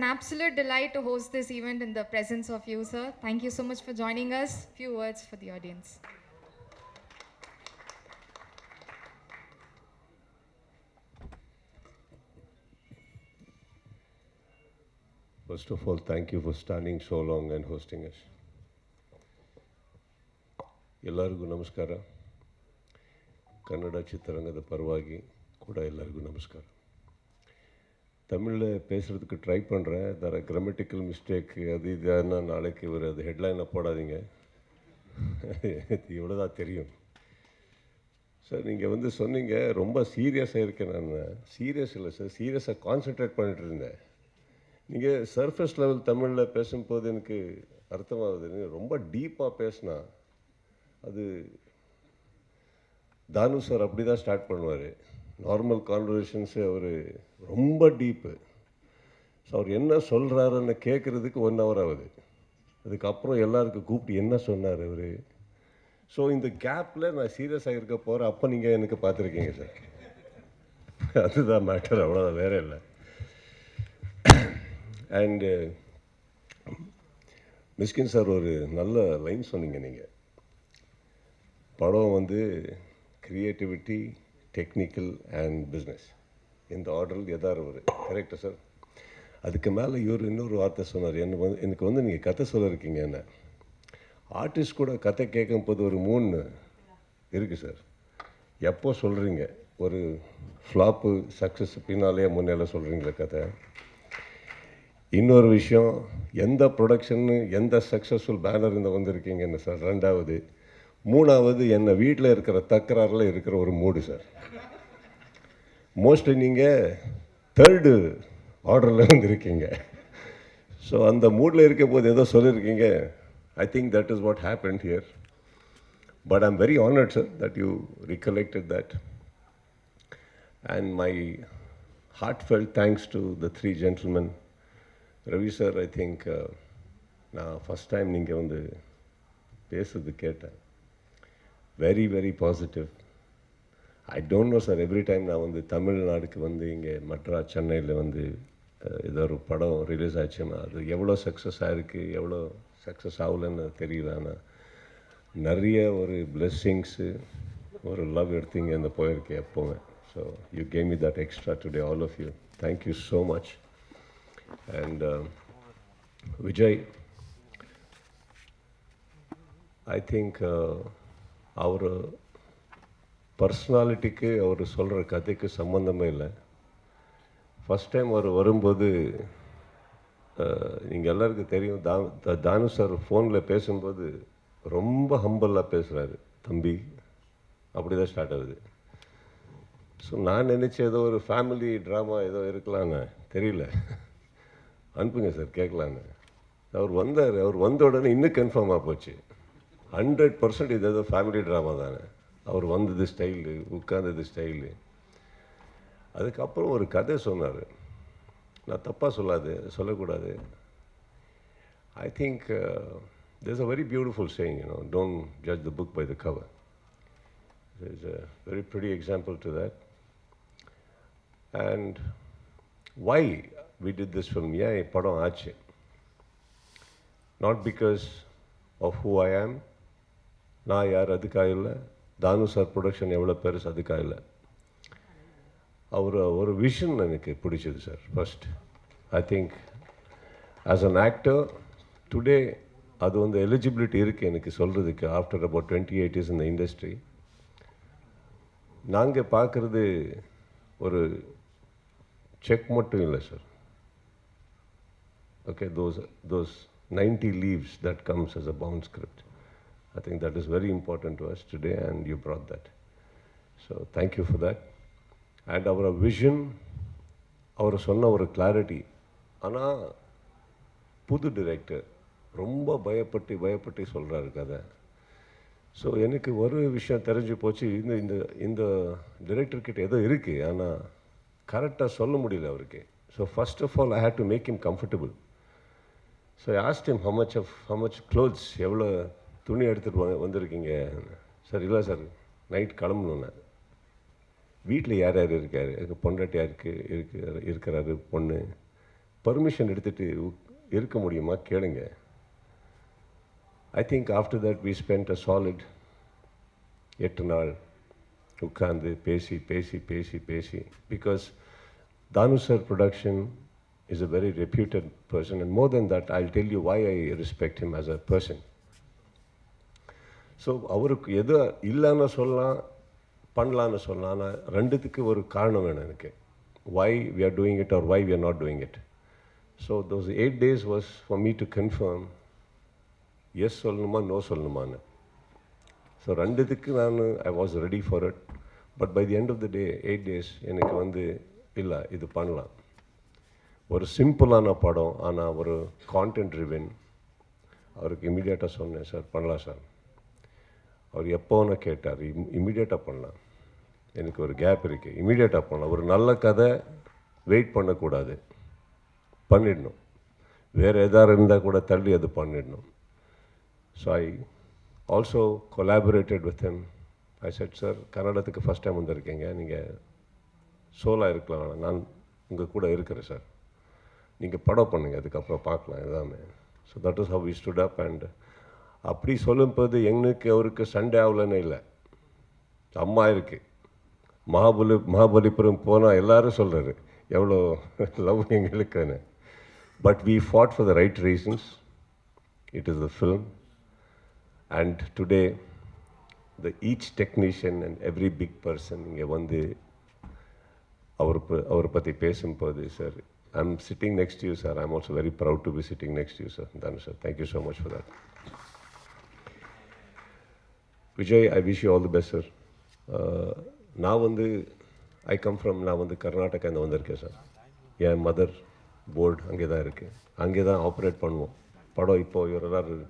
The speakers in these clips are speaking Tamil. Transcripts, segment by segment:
An absolute delight to host this event in the presence of you, sir. Thank you so much for joining us. Few words for the audience. First of all, thank you for standing so long and hosting us. ಎಲ್ಲರಿಗೂ ನಮಸ್ಕಾರ. ಕನ್ನಡ ಚಿತ್ರರಂಗದ ಪರವಾಗಿ ಕೂಡ ಎಲ್ಲರಿಗೂ ನಮಸ್ಕಾರ. தமிழில் பேசுகிறதுக்கு ட்ரை பண்ணுறேன். தர கிராமட்டிக்கல் மிஸ்டேக் அது இதுன்னா நாளைக்கு ஒரு அது ஹெட்லைனை போடாதீங்க. இவ்வளோ தான் தெரியும். சார் நீங்கள் வந்து சொன்னீங்க ரொம்ப சீரியஸாக இருக்கேன். நான் சீரியஸ் இல்லை சார், சீரியஸாக கான்சென்ட்ரேட் பண்ணிட்டு இருந்தேன். நீங்கள் சர்ஃபேஸ் லெவல் தமிழில் பேசும்போது எனக்கு அர்த்தமாகுது. ரொம்ப டீப்பாக பேசினா அது தானு சார் அப்படி தான் ஸ்டார்ட் பண்ணுவார். நார்மல் கான்வர்சேஷன்ஸு அவர் ரொம்ப டீப்பு. ஸோ அவர் என்ன சொல்கிறாருன்னு கேட்குறதுக்கு 1 hour ஆகுது. அதுக்கப்புறம் எல்லாருக்கும் கூப்பிட்டு என்ன சொன்னார் அவர். ஸோ இந்த கேப்பில் நான் சீரியஸாக இருக்க போகிறேன். அப்போ நீங்கள் எனக்கு பார்த்துருக்கீங்க சார். அதுதான் மேட்டர், அவ்வளோதான், வேற இல்லை. அண்டு மிஸ்கின் சார் ஒரு நல்ல லைன் சொன்னீங்க. நீங்கள் படம் வந்து க்ரியேட்டிவிட்டி, டெக்னிக்கல் அண்ட் பிஸ்னஸ், இந்த ஆர்டரில் எதாவது ஒரு கரெக்டா சார்? அதுக்கு மேலே இவர் இன்னொரு வார்த்தை சொன்னார். எனக்கு வந்து நீங்கள் கதை சொல்ல இருக்கீங்க. என்ன ஆர்டிஸ்ட் கூட கதை கேட்கும்போது ஒரு 3 இருக்குது சார். எப்போ சொல்கிறீங்க ஒரு ஃப்ளாப்பு சக்ஸஸ் பின்னாலே முன்னேல சொல்கிறீங்களே கதை. இன்னொரு விஷயம், எந்த ப்ரொடக்ஷன்னு எந்த சக்ஸஸ்ஃபுல் பேனர் இந்த வந்திருக்கீங்கன்னு சார். 2வது, 3வது என்ன வீட்டில் இருக்கிற தக்கராறில் இருக்கிற ஒரு மூடு சார். மோஸ்ட்லி நீங்கள் 3rd ஆர்டரில் வந்திருக்கீங்க. ஸோ அந்த மூடில் இருக்க போது ஏதோ சொல்லியிருக்கீங்க. I think that is what happened here. But I am very honoured sir that you recollected that. And my heartfelt thanks to the 3 gentlemen. Ravi sir, I think நான் ஃபஸ்ட் டைம் நீங்கள் வந்து பேசுறது கேட்டேன். Very very positive. I don't know sir, every time நான் வந்து தமிழ்நாடுக்கு வந்து இங்கே மெட்ராஸ் சென்னையில் வந்து ஏதோ ஒரு படம் ரிலீஸ் ஆச்சுன்னா அது எவ்வளோ சக்ஸஸ் ஆகிருக்கு, எவ்வளோ சக்ஸஸ் ஆகலைன்னு தெரியல. ஆனால் நிறைய ஒரு பிளெஸ்ஸிங்ஸு, ஒரு லவ் எடுத்தீங்க இந்த போயிருக்கேன் எப்போவுமே. So you gave me that extra today, all of you. Thank you so much. And Vijay, I think our பர்சனாலிட்டிக்கு அவர் சொல்கிற கதைக்கு சம்மந்தமே இல்லை. ஃபஸ்ட் டைம் அவர் வரும்போது நீங்கள் எல்லாருக்கும் தெரியும், தானு சார் ஃபோனில் பேசும்போது ரொம்ப ஹம்பலாக பேசுகிறாரு. தம்பி அப்படி தான் ஸ்டார்ட் ஆகுது. ஸோ நான் நினச்சேன் ஏதோ ஒரு ஃபேமிலி ட்ராமா ஏதோ இருக்கலான்னு, தெரியல. அனுப்புங்க சார் கேட்கலான்னு. அவர் வந்தார். அவர் வந்த உடனே இன்னும் கன்ஃபார்மாக போச்சு. 100% இது ஏதோ ஃபேமிலி ட்ராமா தானே. அவர் வந்தது ஸ்டைலு, உட்கார்ந்தது ஸ்டைலு. அதுக்கப்புறம் ஒரு கதை சொன்னார். நான் தப்பாக சொல்லக்கூடாது. I think there is a very beautiful saying, don't judge the book by the cover. There is a very pretty example to that. And why we did this film, ஏன் படம் ஆச்சு? Not because of who I am. நான் யார் அதுக்காக இல்லை. தானு சார் ப்ரொடக்ஷன் எவ்வளோ பெருசு அதுக்காக இல்லை. அவர் ஒரு விஷன் எனக்கு பிடிச்சது sir. First I think as an actor today அது வந்து எலிஜிபிலிட்டி இருக்குது எனக்கு சொல்கிறதுக்கு. ஆஃப்டர் அபவுட் 28 years இந்த இண்டஸ்ட்ரி நாங்கள் பார்க்குறது ஒரு செக் மட்டும் இல்லை sir. Okay, those 90 leaves that comes as a bound script. I think that is very important to us today, and you brought that. So thank you for that. And our vision, our சொன்ன ஒரு clarity. ஆனால் புது டிரெக்டர் ரொம்ப பயப்பட்டு சொல்கிறாரு கதை. ஸோ எனக்கு ஒரு விஷயம் தெரிஞ்சு போச்சு. இந்த இந்த டிரெக்டர்கிட்ட ஏதோ இருக்குது, ஆனால் கரெக்டாக சொல்ல முடியல அவருக்கு. So first of all I had to make him comfortable. So I asked him how much clothes, எவ்வளோ துணி எடுத்துகிட்டு வந்திருக்கீங்க சார். இல்லை சார், நைட் கிளம்பணுன்னு. வீட்டில் யார் யார் இருக்கார்? பொண்டாட்டி யாருக்கு இருக்கிறாரு, பொண்ணு. பர்மிஷன் எடுத்துகிட்டு இருக்க முடியுமா கேளுங்க. I think after that we spent a solid 8 நாள் உட்கார்ந்து பேசி பேசி பேசி பேசி, because Danu sir production is a very reputed person, and more than that I'll tell you why I respect him as a person. So அவருக்கு எது இல்லைன்னு சொல்லலாம், பண்ணலான்னு சொல்லலாம், ஆனால் ரெண்டுத்துக்கு ஒரு காரணம் வேணும் எனக்கு. Why we are doing it or why we are not doing it. So those 8 days was for me to confirm yes சொல்லணுமா நோ சொல்லணுமான்னு. ஸோ ரெண்டுத்துக்கு நான் I was ready for it. But by the end of the day 8 days எனக்கு வந்து இல்லை இது பண்ணலாம். ஒரு சிம்பிளான படம், ஆனால் ஒரு கான்டென்ட் ரிவன். அவருக்கு இமீடியட்டாக சொன்னேன், சார் பண்ணலாம் சார். அவர் எப்போன்னு கேட்டார், இமீடியட்டாக பண்ணலாம், எனக்கு ஒரு கேப் இருக்குது, இமீடியட்டாக பண்ணலாம். ஒரு நல்ல கதை வெயிட் பண்ணக்கூடாது, பண்ணிடணும். வேறு எதாவது இருந்தால் கூட தள்ளி அது பண்ணிடணும். So I also collaborated with him. I said, sir கன்னடத்துக்கு ஃபஸ்ட் டைம் வந்திருக்கீங்க, நீங்கள் சோலாக இருக்கலாம், நான் உங்கள் கூட இருக்கிறேன் சார், நீங்கள் படம் பண்ணுங்கள், அதுக்கப்புறம் பார்க்கலாம் எல்லாமே. So that is how we stood up. அண்ட் அப்படி சொல்லும்போது எங்களுக்கு அவருக்கு சண்டே ஆகலன்னு இல்லை, அம்மா இருக்குது. மகாபலிபுரம் போனால் எல்லோரும் சொல்கிறாரு எவ்வளோ லவ் எங்களுக்குன்னு. But we fought for the right reasons. It is the film. And today, each technician and every big person இங்கே வந்து அவரை பற்றி பேசும்போது, sir I'm sitting next to you, sir. I'm also very proud to be sitting next to you, sir. Danu sir, thank you so much for that. Vijay, I wish you all the best, sir. நான் வந்து நான் வந்து கர்நாடகாந்து வந்திருக்கேன் சார். என் மதர் போர்டு அங்கே தான் இருக்குது, அங்கே தான் ஆப்ரேட் பண்ணுவோம் படம். இப்போது இவரெல்லாம்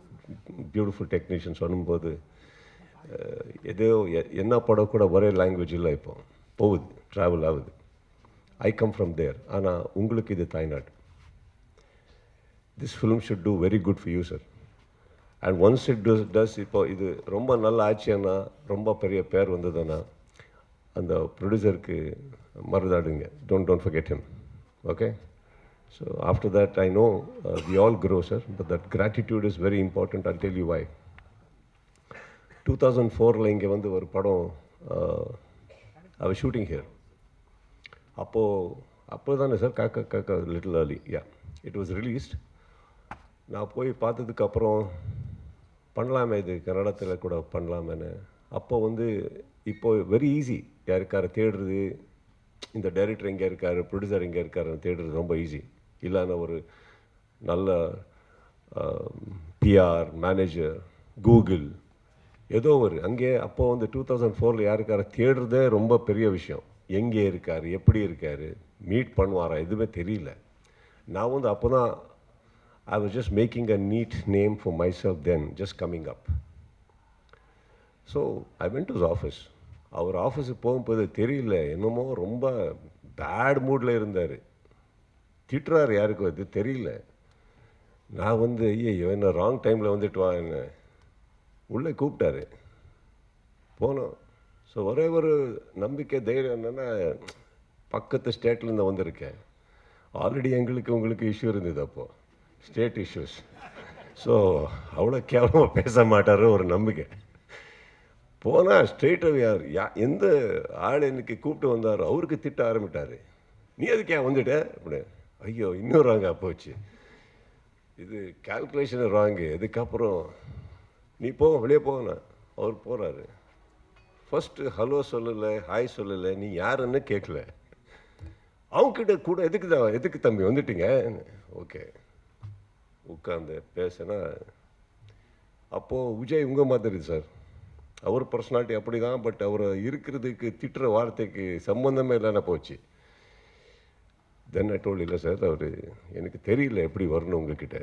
பியூட்டிஃபுல் டெக்னீஷியன்ஸ் வரும்போது ஏதோ என்ன படம் கூட ஒரே லாங்குவேஜ் இல்லை, இப்போ போகுது, ட்ராவல் ஆகுது. I come from there. ஆனால் உங்களுக்கு இது தாய்நாடு. This film should do very good for you, sir. And once it does, இப்போ இது ரொம்ப நல்ல ஆச்சுன்னா, ரொம்ப பெரிய பேர் வந்ததுன்னா, அந்த ப்ரொடியூசருக்கு மருதாடுங்க. Don't forget him. Okay. So after that, I know we all grow, sir, but that gratitude is very important. I'll tell you why. 2004 இங்கே வந்து ஒரு படம், I was shooting here. அப்போ தானே சார் காக்கா little early, yeah, it was released. நான் போய் பார்த்ததுக்கப்புறம் பண்ணலாமே, இது கன்னடத்தில் கூட பண்ணலாமேன்னு. அப்போ வந்து இப்போது வெரி ஈஸி, யாருக்கார தேடுறது, இந்த டைரக்டர் எங்கே இருக்கார், ப்ரொடியூசர் எங்கே இருக்காருன்னு தேடுறது ரொம்ப ஈஸி. இல்லைன்னா ஒரு நல்ல பிஆர் மேனேஜர், கூகுள், ஏதோ ஒரு அங்கே. அப்போ வந்து 2004 யாருக்கார தேடுறதே ரொம்ப பெரிய விஷயம். எங்கே இருக்கார், எப்படி இருக்கார், மீட் பண்ணுவாரா, எதுவுமே தெரியல. நான் வந்து அப்போ தான் I was just making a neat name for myself, then just coming up. So I went to his office. அவர் ஆஃபீஸுக்கு போகும்போது தெரியல, என்னமோ ரொம்ப பேட் மூடில் இருந்தார். திட்டுறாரு, யாருக்கும் அது தெரியல. நான் வந்து ஐயோ என்ன ராங் டைமில் வந்துட்டு வா, என்ன உள்ளே கூப்பிட்டாரு, போனோம். ஸோ ஒரே ஒரு நம்பிக்கை தைரியம் என்னென்னா, பக்கத்து ஸ்டேட்லேருந்து வந்திருக்கேன். ஆல்ரெடி உங்களுக்கு இஷ்யூ இருந்தது அப்போது, ஸ்டேட் இஷ்யூஸ். ஸோ அவ்வளோ கேவலமாக பேச மாட்டார் ஒரு நம்பிக்கை. போனால் ஸ்ட்ரெயிட்டாக எந்த ஆள் எனக்கு கூப்பிட்டு வந்தாரோ அவருக்கு திட்ட ஆரம்பிட்டார். நீ அதுக்கே வந்துட்ட அப்படி. ஐயோ இன்னும் ராங்கா போச்சு, இது கால்குலேஷன் ராங்கு. இதுக்கப்புறம் நீ வெளியே போகணும். அவர் போகிறாரு. ஃபஸ்ட்டு ஹலோ சொல்லலை, ஹாய் சொல்லலை, நீ யாருன்னு கேட்கல. அவங்கக்கிட்ட கூட எதுக்கு தம்பி வந்துட்டீங்க, ஓகே உட்காந்து பேசினா. அப்போது விஜய் உங்கள் மாதிரி சார், அவர் பர்சனாலிட்டி அப்படி தான். பட் அவர் இருக்கிறதுக்கு திட்டுற வார்த்தைக்கு சம்மந்தமே இல்லைன்னா போச்சு. தென் ஐ டோல்ட், இல்லை சார், அவர் எனக்கு தெரியல எப்படி வரணும் உங்ககிட்ட,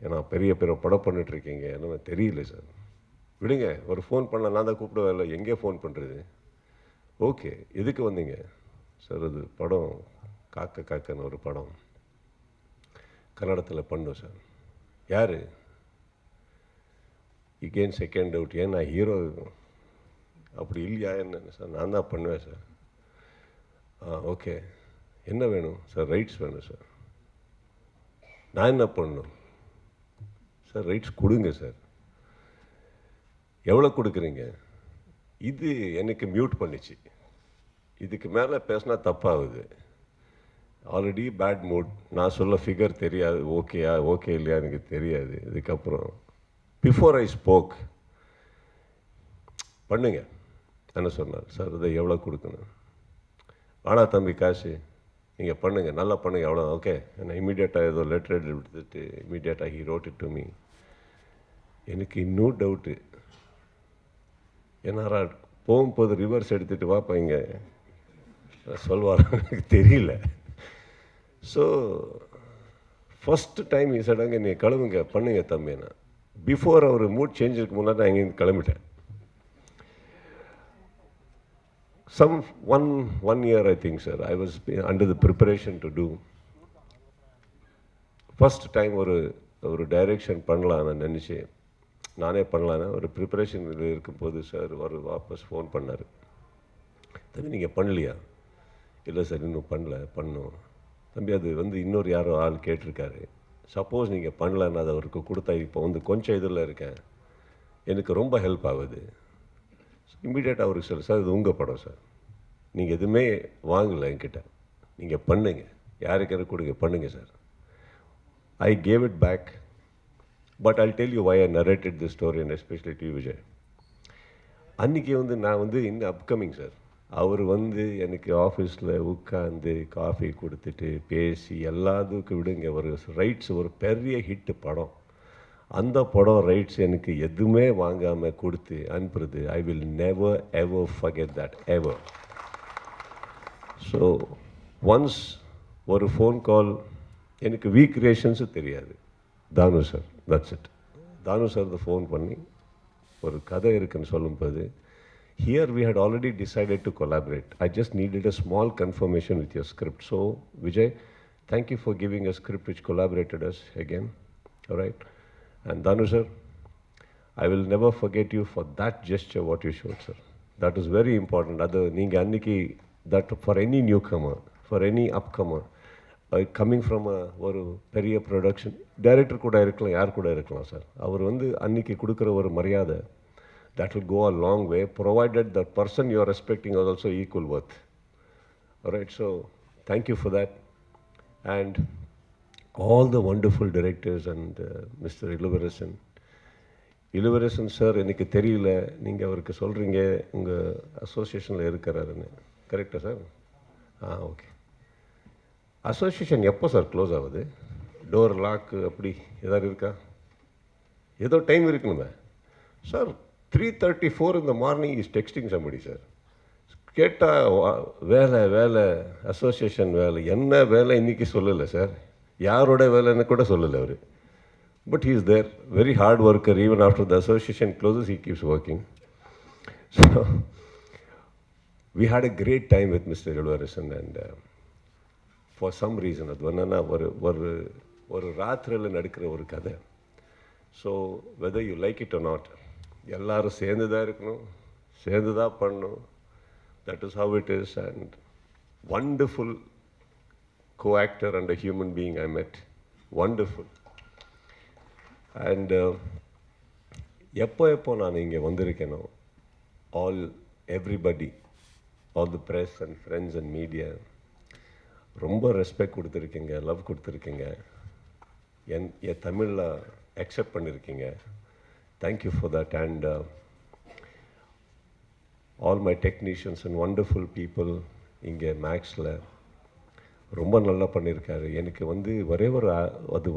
ஏன்னா பெரிய படம் பண்ணிட்டுருக்கீங்க, என்ன தெரியல சார், விடுங்க. ஒரு ஃபோன் பண்ண நான் தான் கூப்பிடுவேன், இல்லை எங்கே ஃபோன் பண்ணுறது. ஓகே எதுக்கு வந்தீங்க சார்? அது படம் காக்கன்னு ஒரு படம் கன்னடத்தில் பண்ணோம் சார். யார்? இகெயின் செகண்ட் டவுட், ஏன் நான் ஹீரோ அப்படி இல்லையா என்ன சார்? நான் தான் பண்ணுவேன் சார். ஓகே என்ன வேணும் சார்? ரைட்ஸ் வேணும் சார். நான் என்ன பண்ணணும் சார்? ரைட்ஸ் கொடுங்க சார். எவ்வளோ கொடுக்குறீங்க? இது எனக்கு மியூட் பண்ணிச்சு. இதுக்கு மேலே பேசினா தப்பாகுது. Already bad mood. நான் சொல்ல ஃபிகர் தெரியாது, ஓகேயா ஓகே இல்லையா எனக்கு தெரியாது. இதுக்கப்புறம் பிஃபோர் ஐ ஸ்போக் பண்ணுங்க என்ன சொன்னார் சார்? இதை எவ்வளோ கொடுக்கணும்? ஆனால் தம்பி காசு நீங்கள் பண்ணுங்கள், நல்லா பண்ணுங்கள், எவ்வளோ ஓகே. என்ன இமீடியட்டாக ஏதோ லெட்டர் எடுத்துட்டு இமீடியட்டாக he wrote it to me. எனக்கு இன்னும் டவுட்டு, ஏன்னா போகும்போது ரிவர்ஸ் எடுத்துகிட்டு வாப்பா இங்கே சொல்வார் எனக்கு தெரியல. ஸோ ஃபஸ்ட்டு டைம் சடங்க நீ கிளம்புங்க பண்ணுங்க தம்பினா பிஃபோர் அவர் மூட் சேஞ்சுக்கு முன்னாடி நான் இங்கேருந்து கிளம்பிட்டேன். Some one year I think sir, I was under the preparation to do. First time ஒரு டைரெக்ஷன் பண்ணலாம் நான் நினச்சேன், நானே பண்ணலான்னு ஒரு ப்ரிப்பரேஷன் இருக்கும்போது சார் ஒரு வாபஸ் ஃபோன் பண்ணார். தம்பி நீங்கள் பண்ணலையா? இல்லை சார் இன்னும் பண்ணோம் தம்பி. அது இன்னொரு யாரோ ஆள் கேட்டிருக்காரு. சப்போஸ் நீங்கள் பண்ணலன்னு அதை அவருக்கு கொடுத்தா இப்போ கொஞ்சம் இதில் இருக்கேன், எனக்கு ரொம்ப ஹெல்ப் ஆகுது. இம்மிடியேட்டாக அவருக்கு சார் இது உங்கள் படம் சார், நீங்கள் எதுவுமே வாங்கலை என்கிட்ட, நீங்கள் பண்ணுங்க, யாருக்காரு கொடுங்க பண்ணுங்க sir. I gave it back. But I'll tell you why I narrated the story and especially T Vijay. அன்றைக்கி நான் இன்னும் அப்கமிங் சார். அவர் எனக்கு ஆஃபீஸில் உட்காந்து காஃபி கொடுத்துட்டு பேசி எல்லாத்துக்கு விடுங்க, ஒரு ரைட்ஸ் ஒரு பெரிய ஹிட்டு படம், அந்த படம் ரைட்ஸ் எனக்கு எதுவுமே வாங்காமல் கொடுத்து அனுப்புறது. I will never ever forget that ever. So once ஒரு ஃபோன் கால், எனக்கு வீக் ரிலேஷன்ஸும் தெரியாது, தானு sir, that's it. Thanu sir phone பண்ணி ஒரு கதை இருக்குன்னு சொல்லும்போது, here we had already decided to collaborate. I just needed a small confirmation with your script. So Vijay, thank you for giving a script which collaborated us again. All right. And Danu sir, I will never forget you for that gesture what you showed sir. That is very important. That for any newcomer, for any upcomer, coming from ஒரு பெரிய ப்ரொடக்ஷன் டைரக்டர் கூட இருக்கலாம், யார் கூட இருக்கலாம் சார், அவர் அன்னைக்கு கொடுக்குற ஒரு மரியாதை, that will go a long way, provided the person you are respecting is also equal worth. All right, so thank you for that. And all the wonderful directors and Mr. இளவரசன் சார், எனக்கு தெரியல நீங்கள் அவருக்கு சொல்கிறீங்க உங்கள் அசோசியேஷனில் இருக்கிறாருன்னு, கரெக்டாக சார்? ஓகே. அசோசியேஷன் எப்போ சார் க்ளோஸ் ஆகுது? டோர் லாக்கு அப்படி எதாவது இருக்கா? ஏதோ டைம் இருக்கணுமே sir. 3:34 in the morning is texting somebody sir. கேட்டால் வேலை அசோசியேஷன் வேலை, என்ன வேலை இன்றைக்கி சொல்லலை சார், யாரோட வேலைன்னு கூட சொல்லலை அவர். But he is there, very hard worker, even after the association closes he keeps working. So we had a great time with Mr. Ilvarasan and for some reason அது என்னன்னா ஒரு ராத்திரியில் நடக்கிற ஒரு கதை. So whether you like it or not, எல்லாரும் சேர்ந்து தான் இருக்கணும், சேர்ந்து தான் பண்ணணும். That is how it is. And wonderful co-actor and a human being I met. Wonderful. And எப்போ நான் இங்கே வந்திருக்கேனோ, everybody, all the press and friends and media, ரொம்ப ரெஸ்பெக்ட் கொடுத்துருக்கீங்க, லவ் கொடுத்துருக்கீங்க, என் தமிழில் அக்செப்ட் பண்ணியிருக்கீங்க. Thank you for that. And all my technicians and wonderful people இங்கே மேக்ஸில் ரொம்ப நல்லா பண்ணியிருக்காரு. எனக்கு ஒரே ஒரு அது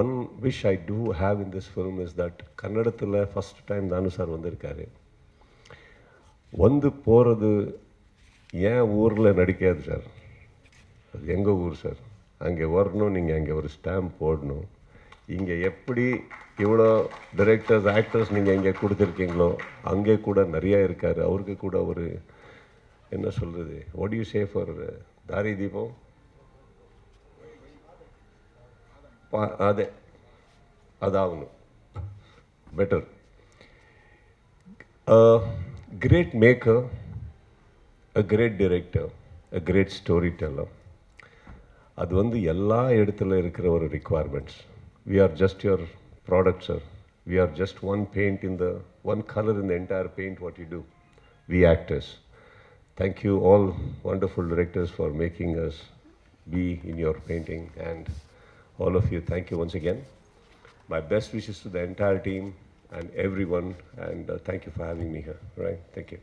one wish I do have in this film is that கன்னடத்தில் ஃபஸ்ட் டைம் தானு சார் வந்திருக்காரு. போகிறது ஏன் ஊரில் நடிக்காது சார், அது எங்கள் ஊர் சார், அங்கே வரணும், நீங்கள் அங்கே ஒரு ஸ்டாம்ப் போடணும். இங்கே எப்படி இவ்வளோ டைரக்டர்ஸ் ஆக்டர்ஸ் நீங்கள் இங்கே கொடுத்துருக்கீங்களோ அங்கே கூட நிறையா இருக்கார். அவருக்கு கூட ஒரு என்ன சொல்கிறது, வாட் யூ சே ஃபார் தாரி தீபம், அதாகணும் better. Great maker, a great director, a great storyteller. அது வந்து எல்லா இடத்துல இருக்கிற ஒரு requirements. We are just your product, sir. We are just one paint in the, one color in the entire paint what you do. We actors. Thank you all wonderful directors for making us be in your painting, and all of you, thank you once again. My best wishes to the entire team and everyone, and thank you for having me here. Right? Thank you.